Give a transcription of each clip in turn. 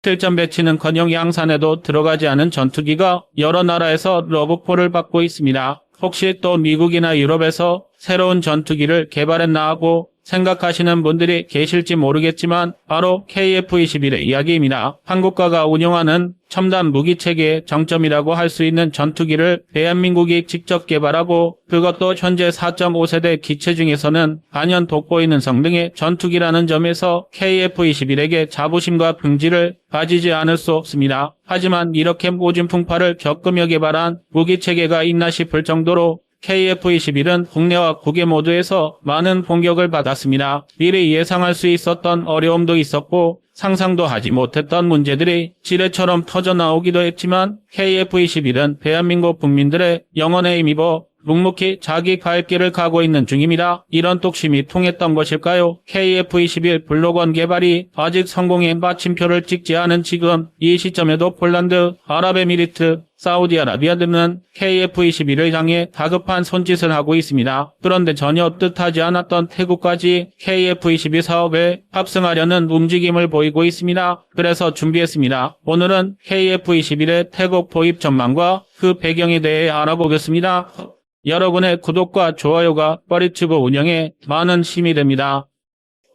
특전 배치는커녕 양산에도 들어가지 않은 전투기가 여러 나라에서 러브콜을 받고 있습니다. 혹시 또 미국이나 유럽에서 새로운 전투기를 개발했나 하고 생각하시는 분들이 계실지 모르겠지만 바로 KF-21의 이야기입니다. 한국가가 운용하는 첨단 무기체계의 정점이라고 할 수 있는 전투기를 대한민국이 직접 개발하고 그것도 현재 4.5세대 기체 중에서는 단연 돋보이는 성능의 전투기라는 점에서 KF-21에게 자부심과 긍지를 가지지 않을 수 없습니다. 하지만 이렇게 모진 풍파를 겪으며 개발한 무기체계가 있나 싶을 정도로 KF-21은 국내와 국외 모두에서 많은 공격을 받았습니다. 미리 예상할 수 있었던 어려움도 있었고 상상도 하지 못했던 문제들이 지뢰처럼 터져나오기도 했지만 KF-21은 대한민국 국민들의 영혼에 힘입어 묵묵히 자기 갈 길을 가고 있는 중입니다. 이런 뚝심이 통했던 것일까요? KF-21 블록원 개발이 아직 성공의 마침표를 찍지 않은 지금 이 시점에도 폴란드, 아랍에미리트, 사우디아라비아 등은 KF-21을 향해 다급한 손짓을 하고 있습니다. 그런데 전혀 뜻하지 않았던 태국까지 KF-21 사업에 합승하려는 움직임을 보이고 있습니다. 그래서 준비했습니다. 오늘은 KF-21의 태국 도입 전망과 그 배경에 대해 알아보겠습니다. 여러분의 구독과 좋아요가 뻘이튜브 운영에 많은 힘이 됩니다.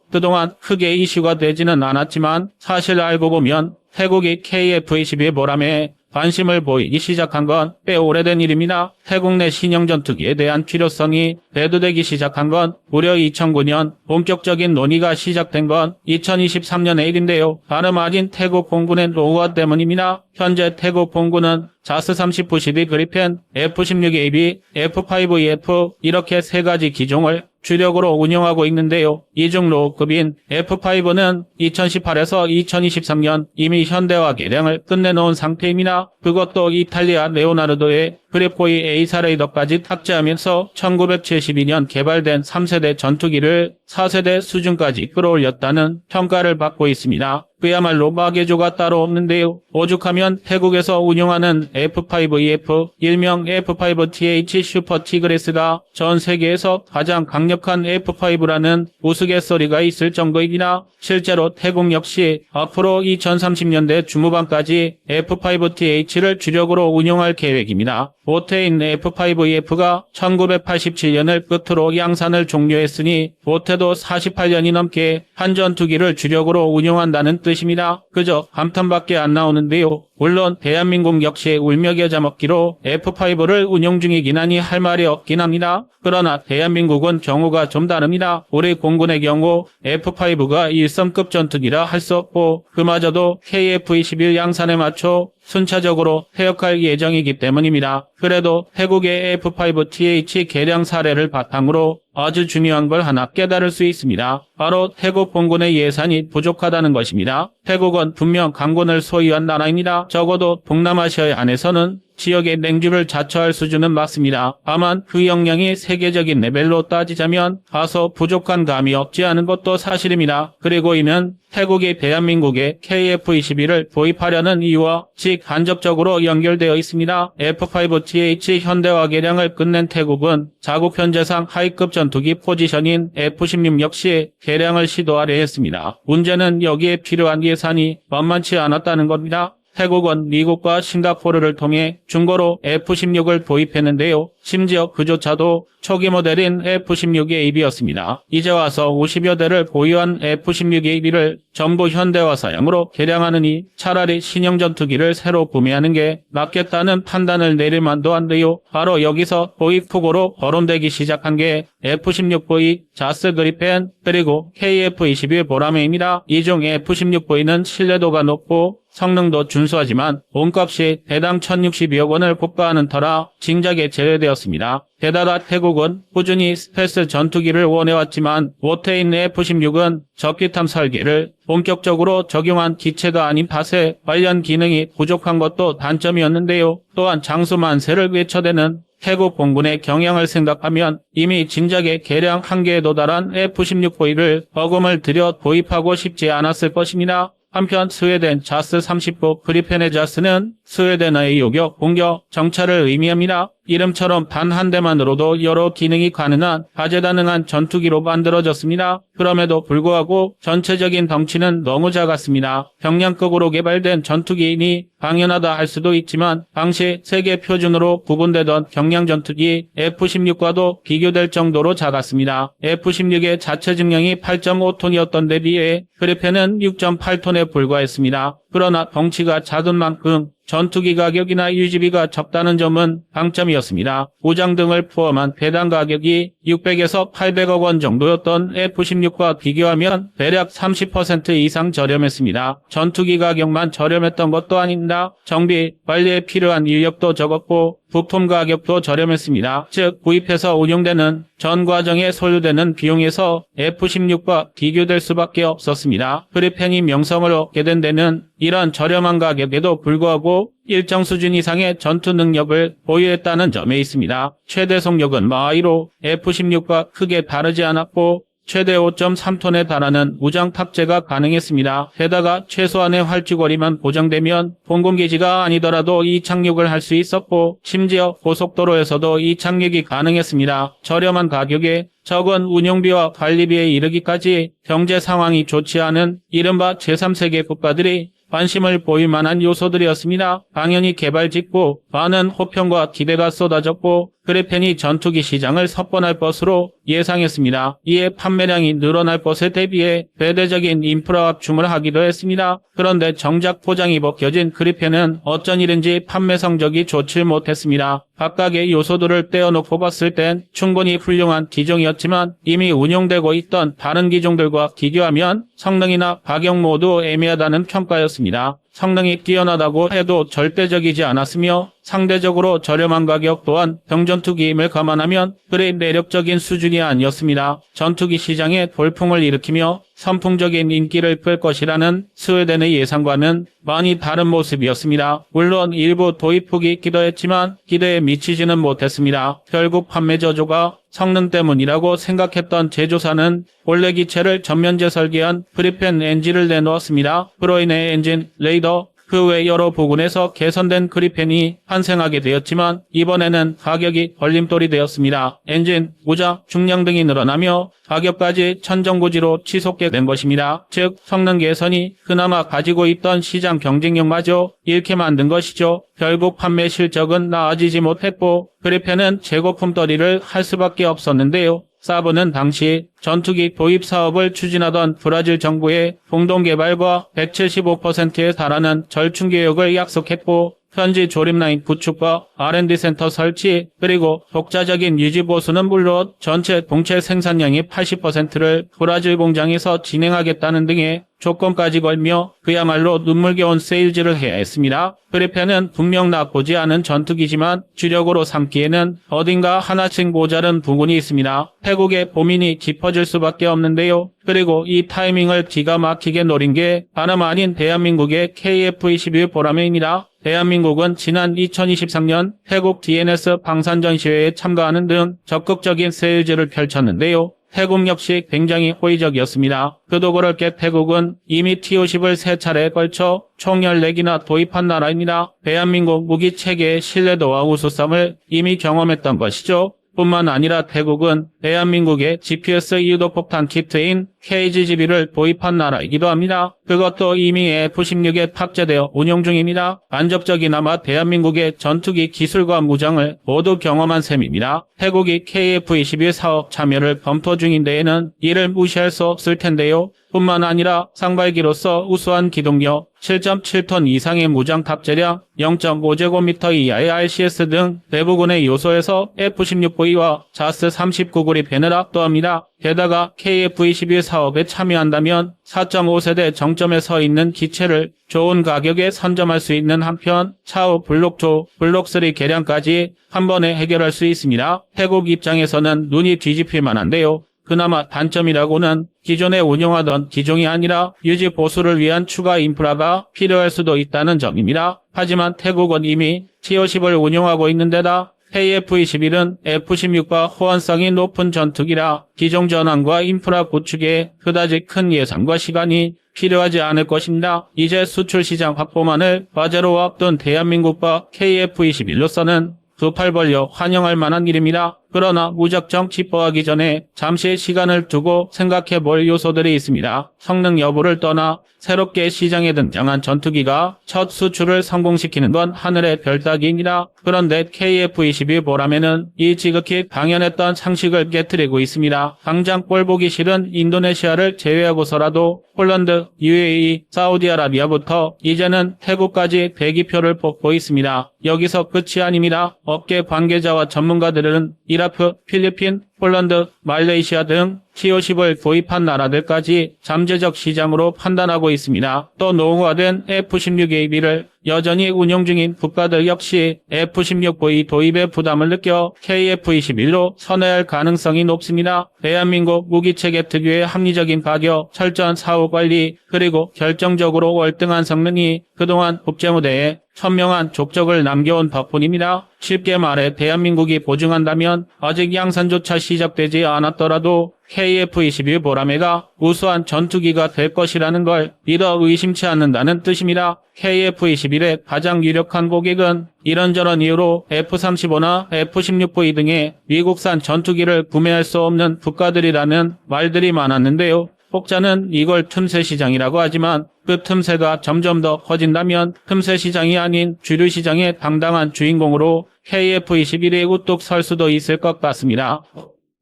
그동안 크게 이슈가 되지는 않았지만 사실 알고 보면 태국이 KF-21 보람에 관심을 보이기 시작한 건 꽤 오래된 일입니다. 태국 내 신형 전투기에 대한 필요성이 대두되기 시작한 건 무려 2009년, 본격적인 논의가 시작된 건 2023년의 일인데요. 다름 아닌 태국 공군의 노후화 때문입니다. 현재 태국 공군은 자스-30-92 그리펜, F-16AB, F-5EF 이렇게 세 가지 기종을 주력으로 운영하고 있는데요. 이중 로우급인 F-5는 2018에서 2023년 이미 현대화 개량을 끝내놓은 상태입니다. 그것도 이탈리아 레오나르도의 그리포이 A사 레이더까지 탑재하면서 1972년 개발된 3세대 전투기를 4세대 수준까지 끌어올렸다는 평가를 받고 있습니다. 그야말로 마개조가 따로 없는데요. 오죽하면 태국에서 운용하는 F-5EF, 일명 F-5TH 슈퍼 티그레스가 전 세계에서 가장 강력한 F-5라는 우스갯소리가 있을 정도이기나 실제로 태국 역시 앞으로 2030년대 중후반까지 F-5TH를 주력으로 운용할 계획입니다. 모태인 F-5EF가 1987년을 끝으로 양산을 종료했으니 모태도 48년이 넘게 한 전투기를 주력으로 운용한다는 뜻입니다. 그저 감탄밖에 안 나오는데요. 물론 대한민국 역시 울며 겨자 먹기로 F-5를 운용 중이긴 하니 할 말이 없긴 합니다. 그러나 대한민국은 경우가 좀 다릅니다. 우리 공군의 경우 F-5가 1선급 전투기라 할 수 없고 그마저도 KF-21 양산에 맞춰 순차적으로 퇴역할 예정이기 때문입니다. 그래도 태국의 F-5TH 개량 사례를 바탕으로 아주 중요한 걸 하나 깨달을 수 있습니다. 바로 태국 공군의 예산이 부족하다는 것입니다. 태국은 분명 강군을 소유한 나라입니다. 적어도 동남아시아 안에서는 지역의 냉주를 자처할 수준은 맞습니다. 다만 그 역량이 세계적인 레벨로 따지자면 다소 부족한 감이 없지 않은 것도 사실입니다. 그리고 이면 태국이 대한민국에 KF-21을 도입하려는 이유와 직간접적으로 연결되어 있습니다. F-5TH 현대화 개량을 끝낸 태국은 자국 현재상 하위급 전투기 포지션인 F-16 역시 개량을 시도하려 했습니다. 문제는 여기에 필요한 예산이 만만치 않았다는 겁니다. 태국은 미국과 싱가포르를 통해 중고로 F-16을 도입했는데요. 심지어 그조차도 초기 모델인 F-16AB였습니다. 이제 와서 50여 대를 보유한 F-16AB를 전부 현대화 사양으로 개량하느니 차라리 신형 전투기를 새로 구매하는 게 낫겠다는 판단을 내릴 만도 한데요. 바로 여기서 도입 후보로 거론되기 시작한 게 F-16V, 자스 그리펜, 그리고 KF-21 보라매입니다. 이 중 F-16V는 신뢰도가 높고 성능도 준수하지만 몸값이 대당 1,060여 원을 고가하는 터라 진작에 제외되었습니다. 게다가 태국은 꾸준히 스텔스 전투기를 원해왔지만 모태인 F-16은 적기탐 설계를 본격적으로 적용한 기체가 아닌 탓에 관련 기능이 부족한 것도 단점이었는데요. 또한 장수 만세를 외쳐대는 태국 공군의 경향을 생각하면 이미 진작에 개량 한계에 도달한 F-16V를 버금을 들여 도입하고 싶지 않았을 것입니다. 한편 스웨덴 자스-39 그리펜의 자스는 스웨덴어의 요격, 공격, 정찰을 의미합니다. 이름처럼 단 한 대만으로도 여러 기능이 가능한 다재다능한 전투기로 만들어졌습니다. 그럼에도 불구하고 전체적인 덩치는 너무 작았습니다. 경량급으로 개발된 전투기이니 당연하다 할 수도 있지만 당시 세계 표준으로 구분되던 경량 전투기 F-16과도 비교될 정도로 작았습니다. F-16의 자체 증량이 8.5톤이었던 데 비해 그리펜은 6.8톤에 불과했습니다. 그러나 덩치가 작은 만큼 전투기 가격이나 유지비가 적다는 점은 강점이었습니다. 무장 등을 포함한 배당 가격이 600에서 800억 원 정도였던 F-16과 비교하면 대략 30% 이상 저렴했습니다. 전투기 가격만 저렴했던 것도 아닙니다. 정비, 관리에 필요한 인력도 적었고 부품 가격도 저렴했습니다. 즉 구입해서 운용되는 전 과정에 소요되는 비용에서 F-16과 비교될 수밖에 없었습니다. 그리펜이 명성을 얻게 된 데는 이런 저렴한 가격에도 불구하고 일정 수준 이상의 전투 능력을 보유했다는 점에 있습니다. 최대 속력은 마하이로 F-16과 크게 다르지 않았고 최대 5.3톤에 달하는 무장 탑재가 가능했습니다. 게다가 최소한의 활주거리만 보장되면 공군기지가 아니더라도 이착륙을 할 수 있었고 심지어 고속도로에서도 이착륙이 가능했습니다. 저렴한 가격에 적은 운용비와 관리비에 이르기까지 경제 상황이 좋지 않은 이른바 제3세계 국가들이 관심을 보일 만한 요소들이었습니다. 당연히 개발 직후 많은 호평과 기대가 쏟아졌고 그리펜이 전투기 시장을 석권할 것으로 예상했습니다. 이에 판매량이 늘어날 것에 대비해 대대적인 인프라 확충을 하기도 했습니다. 그런데 정작 포장이 벗겨진 그리펜은 어쩐 일인지 판매 성적이 좋지 못했습니다. 각각의 요소들을 떼어놓고 봤을 땐 충분히 훌륭한 기종이었지만 이미 운용되고 있던 다른 기종들과 비교하면 성능이나 가격 모두 애매하다는 평가였습니다. 성능이 뛰어나다고 해도 절대적이지 않았으며 상대적으로 저렴한 가격 또한 경전투기임을 감안하면 그리 매력적인 수준이 아니었습니다. 전투기 시장에 돌풍을 일으키며 선풍적인 인기를 끌 것이라는 스웨덴의 예상과는 많이 다른 모습이었습니다. 물론 일부 도입폭이 있기도 했지만 기대에 미치지는 못했습니다. 결국 판매 저조가 성능 때문이라고 생각했던 제조사는 본래 기체를 전면 재설계한 그리펜 엔진을 내놓았습니다. 그로 인해 엔진, 레이더, 그 외 여러 부분에서 개선된 그리펜이 탄생하게 되었지만 이번에는 가격이 걸림돌이 되었습니다. 엔진, 무장, 중량 등이 늘어나며 가격까지 천정부지로 치솟게 된 것입니다. 즉 성능 개선이 그나마 가지고 있던 시장 경쟁력마저 잃게 만든 것이죠. 결국 판매 실적은 나아지지 못했고 그리펜은 재고품 떨이를 할 수밖에 없었는데요. 사브는 당시 전투기 도입 사업을 추진하던 브라질 정부의 공동개발과 175%에 달하는 절충 계획을 약속했고 현지 조립라인 구축과 R&D 센터 설치 그리고 독자적인 유지 보수는 물론 전체 동체 생산량의 80%를 브라질 공장에서 진행하겠다는 등의 조건까지 걸며 그야말로 눈물겨운 세일즈를 해야 했습니다. 그리펜은 분명 나쁘지 않은 전투기지만 주력으로 삼기에는 어딘가 하나씩 모자른 부분이 있습니다. 태국의 고민이 깊어질 수밖에 없는데요. 그리고 이 타이밍을 기가 막히게 노린 게 다름 아닌 대한민국의 KF-21 보라매입니다. 대한민국은 지난 2023년 태국 DNS 방산전시회에 참가하는 등 적극적인 세일즈를 펼쳤는데요. 태국 역시 굉장히 호의적이었습니다. 그도 그럴 게 태국은 이미 T-50을 3차례에 걸쳐 총 14기나 도입한 나라입니다. 대한민국 무기체계의 신뢰도와 우수성을 이미 경험했던 것이죠. 뿐만 아니라 태국은 대한민국의 GPS 유도폭탄 키트인 KGGB를 도입한 나라이기도 합니다. 그것도 이미 F-16에 탑재되어 운용 중입니다. 간접적이나마 대한민국의 전투기 기술과 무장을 모두 경험한 셈입니다. 태국이 KF-21 사업 참여를 검토 중인 데에는 이를 무시할 수 없을 텐데요. 뿐만 아니라 상발기로서 우수한 기동력, 7.7톤 이상의 무장 탑재량, 0.5제곱미터 이하의 RCS 등 대부분의 요소에서 F-16V와 자스 39그리펜을 압도합니다. 게다가 KF-21 사업에 참여한다면 4.5세대 정점에 서 있는 기체를 좋은 가격에 선점할 수 있는 한편 차후 블록 2, 블록 3 개량까지 한 번에 해결할 수 있습니다. 태국 입장에서는 눈이 뒤집힐 만한데요. 그나마 단점이라고는 기존에 운영하던 기종이 아니라 유지 보수를 위한 추가 인프라가 필요할 수도 있다는 점입니다. 하지만 태국은 이미 T-50을 운용하고 있는 데다 KF-21은 F-16과 호환성이 높은 전투기라 기종 전환과 인프라 구축에 그다지 큰 예산과 시간이 필요하지 않을 것입니다. 이제 수출 시장 확보만을 과제로 앞둔 대한민국과 KF-21로서는 두 팔 벌려 환영할 만한 일입니다. 그러나 무작정 기뻐하기 전에 잠시 시간을 두고 생각해 볼 요소들이 있습니다. 성능 여부를 떠나 새롭게 시장에 등장한 전투기가 첫 수출을 성공시키는 건 하늘의 별 따기입니다. 그런데 KF-22 보람에는 이 지극히 당연했던 상식을 깨트리고 있습니다. 당장 꼴보기 싫은 인도네시아를 제외하고서라도 폴란드, UAE, 사우디아라비아부터 이제는 태국까지 대기표를 뽑고 있습니다. 여기서 끝이 아닙니다. 업계 관계자와 전문가들은 이라크, 필리핀, 폴란드, 말레이시아 등 T-50을 도입한 나라들까지 잠재적 시장으로 판단하고 있습니다. 또 노후화된 F-16AB를 여전히 운용 중인 국가들 역시 F-16V 도입의 부담을 느껴 KF-21로 선회할 가능성이 높습니다. 대한민국 무기체계 특유의 합리적인 가격, 철저한 사후 관리, 그리고 결정적으로 월등한 성능이 그동안 국제무대에 선명한 족적을 남겨온 덕분입니다. 쉽게 말해 대한민국이 보증한다면 아직 양산조차 시작되지 않았더라도 KF-22 보라매가 우수한 전투기가 될 것이라는 걸 믿어 의심치 않는다는 뜻입니다. KF-21의 가장 유력한 고객은 이런저런 이유로 F-35나 F-16V 등의 미국산 전투기를 구매할 수 없는 국가들이라는 말들이 많았는데요. 혹자는 이걸 틈새 시장이라고 하지만 그 틈새가 점점 더 커진다면 틈새 시장이 아닌 주류 시장의 당당한 주인공으로 KF-21이 우뚝 설 수도 있을 것 같습니다.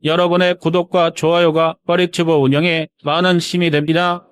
여러분의 구독과 좋아요가 꺼리튜브 운영에 많은 힘이 됩니다.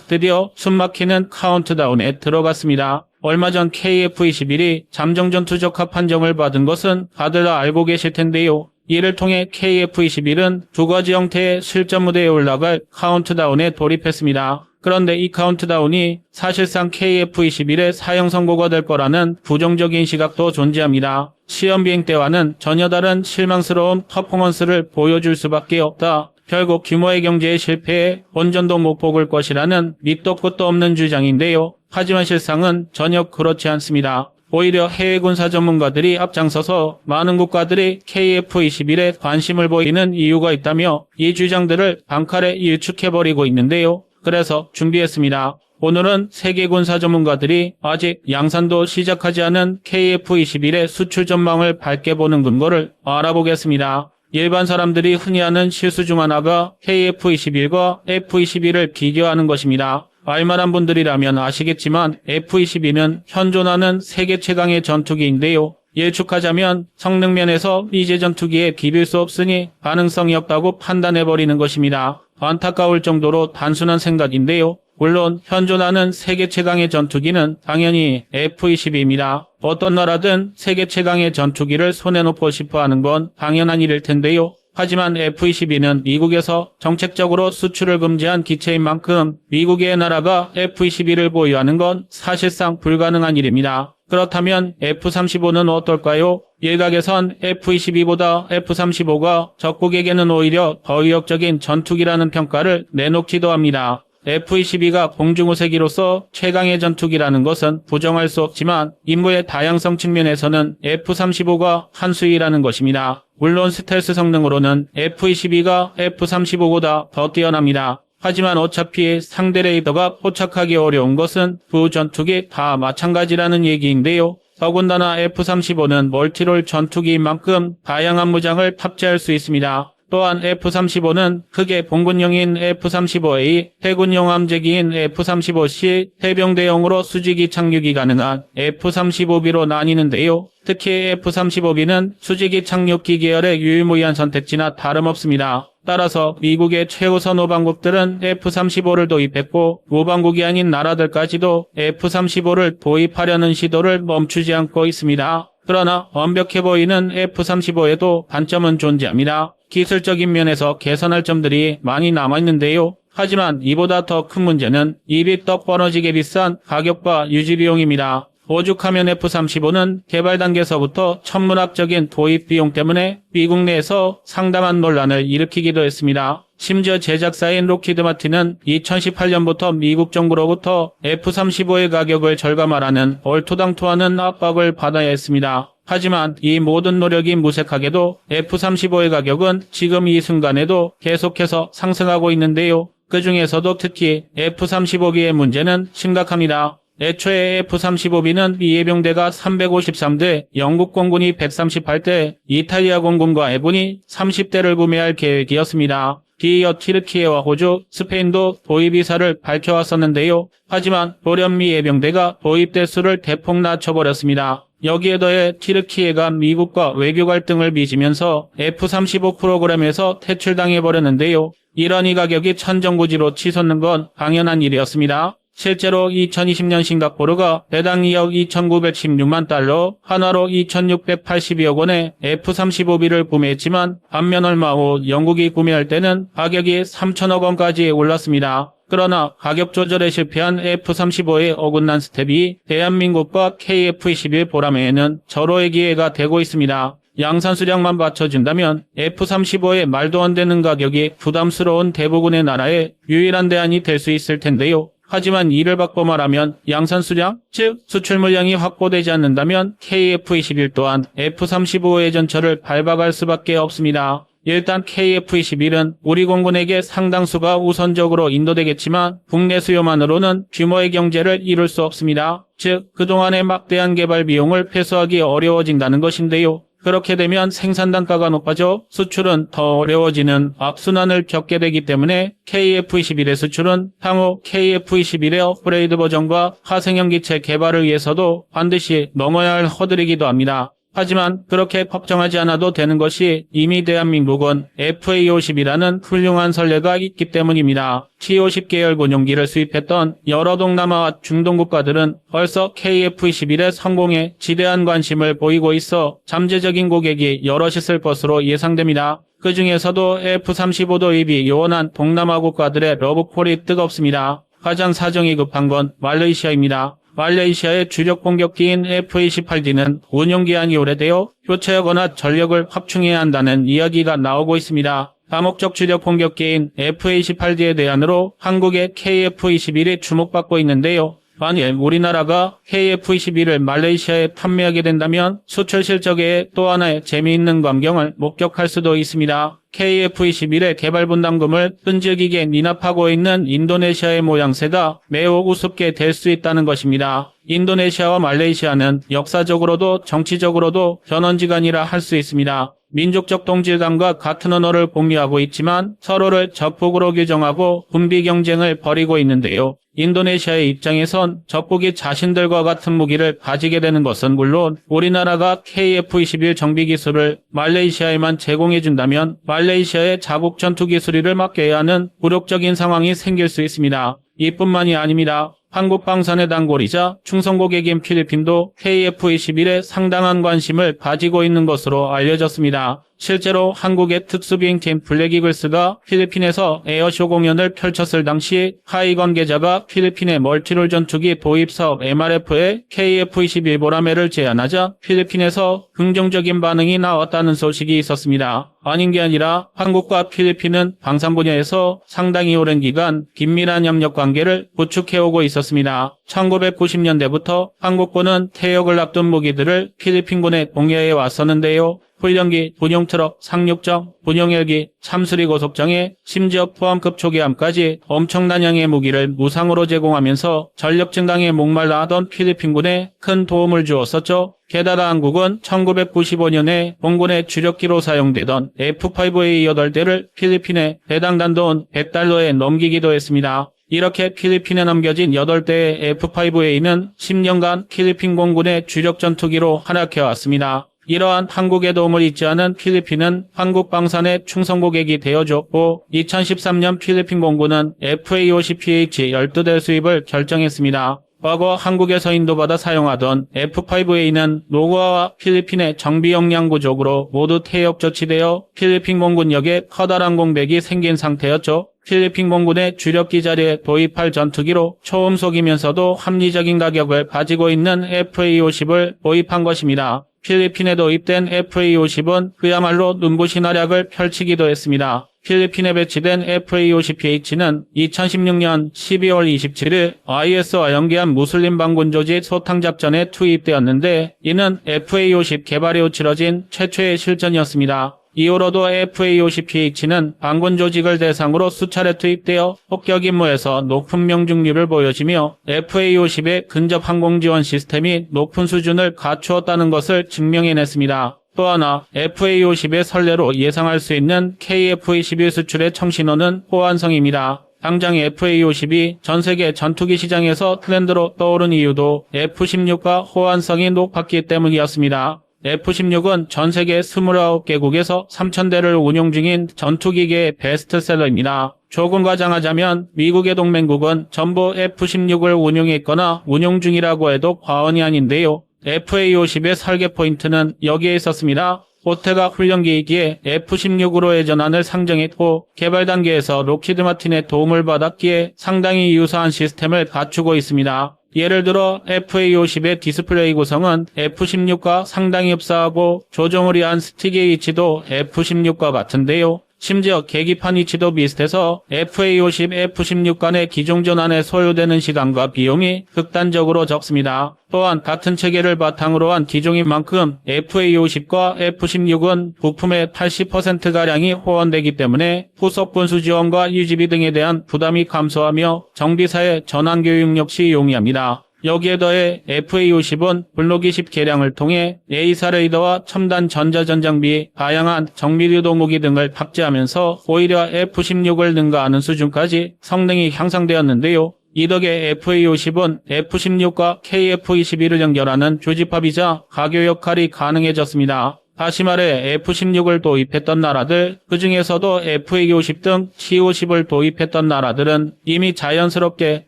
드디어 숨막히는 카운트다운에 들어갔습니다. 얼마 전 KF-21이 잠정전투적합 판정을 받은 것은 다들 다 알고 계실 텐데요. 이를 통해 KF-21은 두 가지 형태의 실전 무대에 올라갈 카운트다운에 돌입했습니다. 그런데 이 카운트다운이 사실상 KF-21의 사형 선고가 될 거라는 부정적인 시각도 존재합니다. 시험 비행 때와는 전혀 다른 실망스러운 퍼포먼스를 보여줄 수밖에 없다. 결국 규모의 경제의 실패에 본전도 못 뽑을 것이라는 밑도 끝도 없는 주장인데요. 하지만 실상은 전혀 그렇지 않습니다. 오히려 해외 군사 전문가들이 앞장서서 많은 국가들이 KF-21에 관심을 보이는 이유가 있다며 이 주장들을 단칼에 일축해버리고 있는데요. 그래서 준비했습니다. 오늘은 세계 군사 전문가들이 아직 양산도 시작하지 않은 KF-21의 수출 전망을 밝게 보는 근거를 알아보겠습니다. 일반 사람들이 흔히 하는 실수 중 하나가 KF-21과 F-21을 비교하는 것입니다. 알만한 분들이라면 아시겠지만 F-22는 현존하는 세계 최강의 전투기인데요. 예측하자면 성능면에서 미제 전투기에 비빌 수 없으니 가능성이 없다고 판단해버리는 것입니다. 안타까울 정도로 단순한 생각인데요. 물론 현존하는 세계 최강의 전투기는 당연히 F-22입니다. 어떤 나라든 세계 최강의 전투기를 손에 놓고 싶어하는 건 당연한 일일 텐데요. 하지만 F-22는 미국에서 정책적으로 수출을 금지한 기체인 만큼 미국의 나라가 F-22를 보유하는 건 사실상 불가능한 일입니다. 그렇다면 F-35는 어떨까요? 일각에선 F-22보다 F-35가 적국에게는 오히려 더 위협적인 전투기라는 평가를 내놓기도 합니다. F-22가 공중우세기로서 최강의 전투기라는 것은 부정할 수 없지만 임무의 다양성 측면에서는 F-35가 한 수위라는 것입니다. 물론 스텔스 성능으로는 F-22가 F-35보다 더 뛰어납니다. 하지만 어차피 상대 레이더가 포착하기 어려운 것은 두 전투기 다 마찬가지라는 얘기인데요. 더군다나 F-35는 멀티롤 전투기인 만큼 다양한 무장을 탑재할 수 있습니다. 또한 F-35는 크게 공군용인 F-35A, 해군용 함재기인 F-35C, 해병대용으로 수직이 착륙이 가능한 F-35B로 나뉘는데요. 특히 F-35B는 수직이 착륙기 계열의 유일무이한 선택지나 다름없습니다. 따라서 미국의 최우선 우방국들은 F-35를 도입했고 우방국이 아닌 나라들까지도 F-35를 도입하려는 시도를 멈추지 않고 있습니다. 그러나 완벽해 보이는 F-35에도 단점은 존재합니다. 기술적인 면에서 개선할 점들이 많이 남아있는데요. 하지만 이보다 더 큰 문제는 입이 떡 벌어지게 비싼 가격과 유지 비용입니다. 오죽하면 F-35는 개발 단계에서부터 천문학적인 도입 비용 때문에 미국 내에서 상당한 논란을 일으키기도 했습니다. 심지어 제작사인 록히드 마틴은 2018년부터 미국 정부로부터 F-35의 가격을 절감하라는 얼토당토하는 압박을 받아야 했습니다. 하지만 이 모든 노력이 무색하게도 F-35의 가격은 지금 이 순간에도 계속해서 상승하고 있는데요. 그 중에서도 특히 F-35B의 문제는 심각합니다. 애초에 F-35B는 미 예병대가 353대, 영국 공군이 138대, 이탈리아 공군과 해군이 30대를 구매할 계획이었습니다. 뒤이어 튀르키예와 호주, 스페인도 도입 의사를 밝혀왔었는데요. 하지만 돌연 미 예병대가 도입 대수를 대폭 낮춰버렸습니다. 여기에 더해 튀르키예가 미국과 외교 갈등을 빚으면서 F-35 프로그램에서 퇴출당해버렸는데요. 이런 이 가격이 천정부지로 치솟는 건 당연한 일이었습니다. 실제로 2020년 싱가포르가 배당 2억 2,916만 달러, 한화로 2,682억 원에 F-35B를 구매했지만 반면 얼마 후 영국이 구매할 때는 가격이 3천억 원까지 올랐습니다. 그러나 가격 조절에 실패한 F-35의 어긋난 스텝이 대한민국과 KF-21 보람에는 절호의 기회가 되고 있습니다. 양산 수량만 받쳐준다면 F-35의 말도 안 되는 가격이 부담스러운 대부분의 나라의 유일한 대안이 될 수 있을 텐데요. 하지만 이를 바꿔 말하면 양산 수량, 즉 수출 물량이 확보되지 않는다면 KF-21 또한 F-35의 전철을 밟아갈 수밖에 없습니다. 일단 KF-21은 우리 공군에게 상당수가 우선적으로 인도되겠지만 국내 수요만으로는 규모의 경제를 이룰 수 없습니다. 즉 그동안의 막대한 개발 비용을 회수하기 어려워진다는 것인데요. 그렇게 되면 생산 단가가 높아져 수출은 더 어려워지는 악순환을 겪게 되기 때문에 KF-21의 수출은 향후 KF-21의 업그레이드 버전과 하승형 기체 개발을 위해서도 반드시 넘어야 할 허들이기도 합니다. 하지만 그렇게 걱정하지 않아도 되는 것이 이미 대한민국은 FA-50이라는 훌륭한 선례가 있기 때문입니다. T-50 계열 군용기를 수입했던 여러 동남아와 중동 국가들은 벌써 KF-21의 성공에 지대한 관심을 보이고 있어 잠재적인 고객이 여럿 있을 것으로 예상됩니다. 그 중에서도 F-35 도입이 요원한 동남아 국가들의 러브콜이 뜨겁습니다. 가장 사정이 급한 건 말레이시아입니다. 말레이시아의 주력 공격기인 F-28D는 운용기한이 오래되어 교체하거나 전력을 확충해야 한다는 이야기가 나오고 있습니다. 다목적 주력 공격기인 F-28D의 대안으로 한국의 KF-21이 주목받고 있는데요. 만일 우리나라가 KF-21을 말레이시아에 판매하게 된다면 수출 실적에 또 하나의 재미있는 광경을 목격할 수도 있습니다. KF-21의 개발 분담금을 끈질기게 미납하고 있는 인도네시아의 모양새가 매우 우습게 될 수 있다는 것입니다. 인도네시아와 말레이시아는 역사적으로도 정치적으로도 전원지간이라 할 수 있습니다. 민족적 동질감과 같은 언어를 공유하고 있지만 서로를 적국으로 규정하고 군비 경쟁을 벌이고 있는데요. 인도네시아의 입장에선 적국이 자신들과 같은 무기를 가지게 되는 것은 물론 우리나라가 KF-21 정비 기술을 말레이시아에만 제공해준다면 말레이시아의 자국 전투 기술을 맡겨야 하는 굴욕적인 상황이 생길 수 있습니다. 이뿐만이 아닙니다. 한국 방산의 단골이자 충성 고객인 필리핀도 KF-21에 상당한 관심을 가지고 있는 것으로 알려졌습니다. 실제로 한국의 특수비행팀 블랙이글스가 필리핀에서 에어쇼 공연을 펼쳤을 당시 하위 관계자가 필리핀의 멀티롤 전투기 도입 사업 MRF에 KF-21 보라매를 제안하자 필리핀에서 긍정적인 반응이 나왔다는 소식이 있었습니다. 아닌 게 아니라 한국과 필리핀은 방산 분야에서 상당히 오랜 기간 긴밀한 협력 관계를 구축해오고 있었습니다. 1990년대부터 한국군은 퇴역을 앞둔 무기들을 필리핀군에 공여해 왔었는데요. 훈련기, 군용트럭, 상륙정, 군용헬기, 참수리 고속정에 심지어 포함급 초기함까지 엄청난 양의 무기를 무상으로 제공하면서 전력 증강에 목말라 하던 필리핀군에 큰 도움을 주었었죠. 게다가 한국은 1995년에 공군의 주력기로 사용되던 F-5A 8대를 필리핀에 배당 단돈 $100에 넘기기도 했습니다. 이렇게 필리핀에 남겨진 8대의 F-5A는 10년간 필리핀 공군의 주력 전투기로 활약해왔습니다. 이러한 한국의 도움을 잊지 않은 필리핀은 한국 방산의 충성 고객이 되어줬고 2013년 필리핀 공군은 FA-50PH 12대 수입을 결정했습니다. 과거 한국에서 인도받아 사용하던 F-5A는 노구아와 필리핀의 정비 역량 부족으로 모두 퇴역 조치되어 필리핀 공군역에 커다란 공백이 생긴 상태였죠. 필리핀 공군의 주력기 자리에 도입할 전투기로 초음속이면서도 합리적인 가격을 가지고 있는 FA-50을 도입한 것입니다. 필리핀에 도입된 FA-50은 그야말로 눈부신 활약을 펼치기도 했습니다. 필리핀에 배치된 FA-50PH는 2016년 12월 27일 IS와 연계한 무슬림 반군 조직 소탕작전에 투입되었는데 이는 FA-50 개발 이후 치러진 최초의 실전이었습니다. 이후로도 FA-50PH는 반군 조직을 대상으로 수차례 투입되어 폭격 임무에서 높은 명중률을 보여주며 FA-50의 근접 항공 지원 시스템이 높은 수준을 갖추었다는 것을 증명해냈습니다. 또 하나 FA-50의 선례로 예상할 수 있는 KF-21 수출의 청신호는 호환성입니다. 당장 FA-50이 전세계 전투기 시장에서 트렌드로 떠오른 이유도 F-16과 호환성이 높았기 때문이었습니다. F-16은 전세계 29개국에서 3,000대를 운용 중인 전투기계의 베스트셀러입니다. 조금 과장하자면 미국의 동맹국은 전부 F-16을 운용했거나 운용 중이라고 해도 과언이 아닌데요. FA-50의 설계 포인트는 여기에 있었습니다. 호태가 훈련기이기에 F-16으로의 전환을 상정했고 개발 단계에서 록히드 마틴의 도움을 받았기에 상당히 유사한 시스템을 갖추고 있습니다. 예를 들어 FA-50의 디스플레이 구성은 F-16과 상당히 흡사하고 조종을 위한 스틱의 위치도 F-16과 같은데요. 심지어 계기판 위치도 비슷해서 FA-50, F-16 간의 기종 전환에 소요되는 시간과 비용이 극단적으로 적습니다. 또한 같은 체계를 바탕으로 한 기종인 만큼 FA-50과 F-16은 부품의 80%가량이 호환되기 때문에 후속 군수 지원과 유지비 등에 대한 부담이 감소하며 정비사의 전환 교육 역시 용이합니다. 여기에 더해 FA-50은 블록20 개량을 통해 A사 레이더와 첨단 전자전장비, 다양한 정밀유도 무기 등을 탑재하면서 오히려 F-16을 능가하는 수준까지 성능이 향상되었는데요. 이 덕에 FA-50은 F-16과 KF-21을 연결하는 교집합이자 가교 역할이 가능해졌습니다. 다시 말해 F-16을 도입했던 나라들, 그 중에서도 FA-50 등 C-50을 도입했던 나라들은 이미 자연스럽게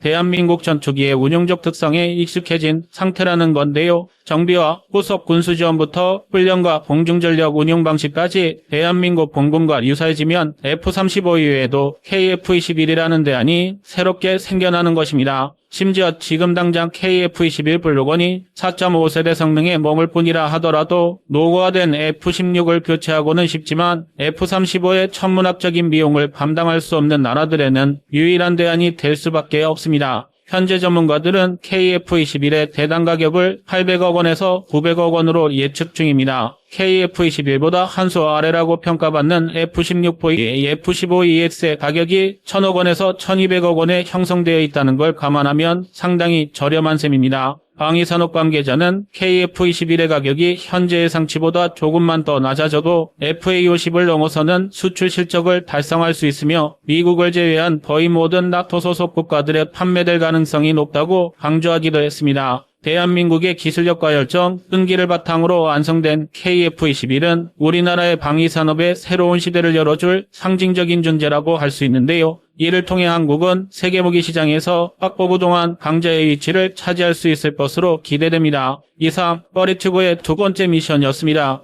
대한민국 전투기의 운용적 특성에 익숙해진 상태라는 건데요. 정비와 후속 군수지원부터 훈련과 공중전력 운용 방식까지 대한민국 본군과 유사해지면 F-35 이외에도 KF-21이라는 대안이 새롭게 생겨나는 것입니다. 심지어 지금 당장 KF-21 블록1이 4.5세대 성능에 머물 뿐이라 하더라도 노후화된 F-16을 교체하고는 쉽지만 F-35의 천문학적인 비용을 감당할 수 없는 나라들에는 유일한 대안이 될 수밖에 없습니다. 현재 전문가들은 KF-21의 대당 가격을 800억 원에서 900억 원으로 예측 중입니다. KF-21보다 한 수 아래라고 평가받는 F-16포의 F-15EX의 가격이 1,000억 원에서 1,200억 원에 형성되어 있다는 걸 감안하면 상당히 저렴한 셈입니다. 방위산업 관계자는 KF-21의 가격이 현재 예상치보다 조금만 더 낮아져도 FA-50을 넘어서는 수출 실적을 달성할 수 있으며 미국을 제외한 거의 모든 나토 소속 국가들에 판매될 가능성이 높다고 강조하기도 했습니다. 대한민국의 기술력과 열정, 끈기를 바탕으로 완성된 KF-21은 우리나라의 방위산업의 새로운 시대를 열어줄 상징적인 존재라고 할 수 있는데요. 이를 통해 한국은 세계무기 시장에서 확보부동한 강자의 위치를 차지할 수 있을 것으로 기대됩니다. 이상 뻘이튜브의 두 번째 미션이었습니다.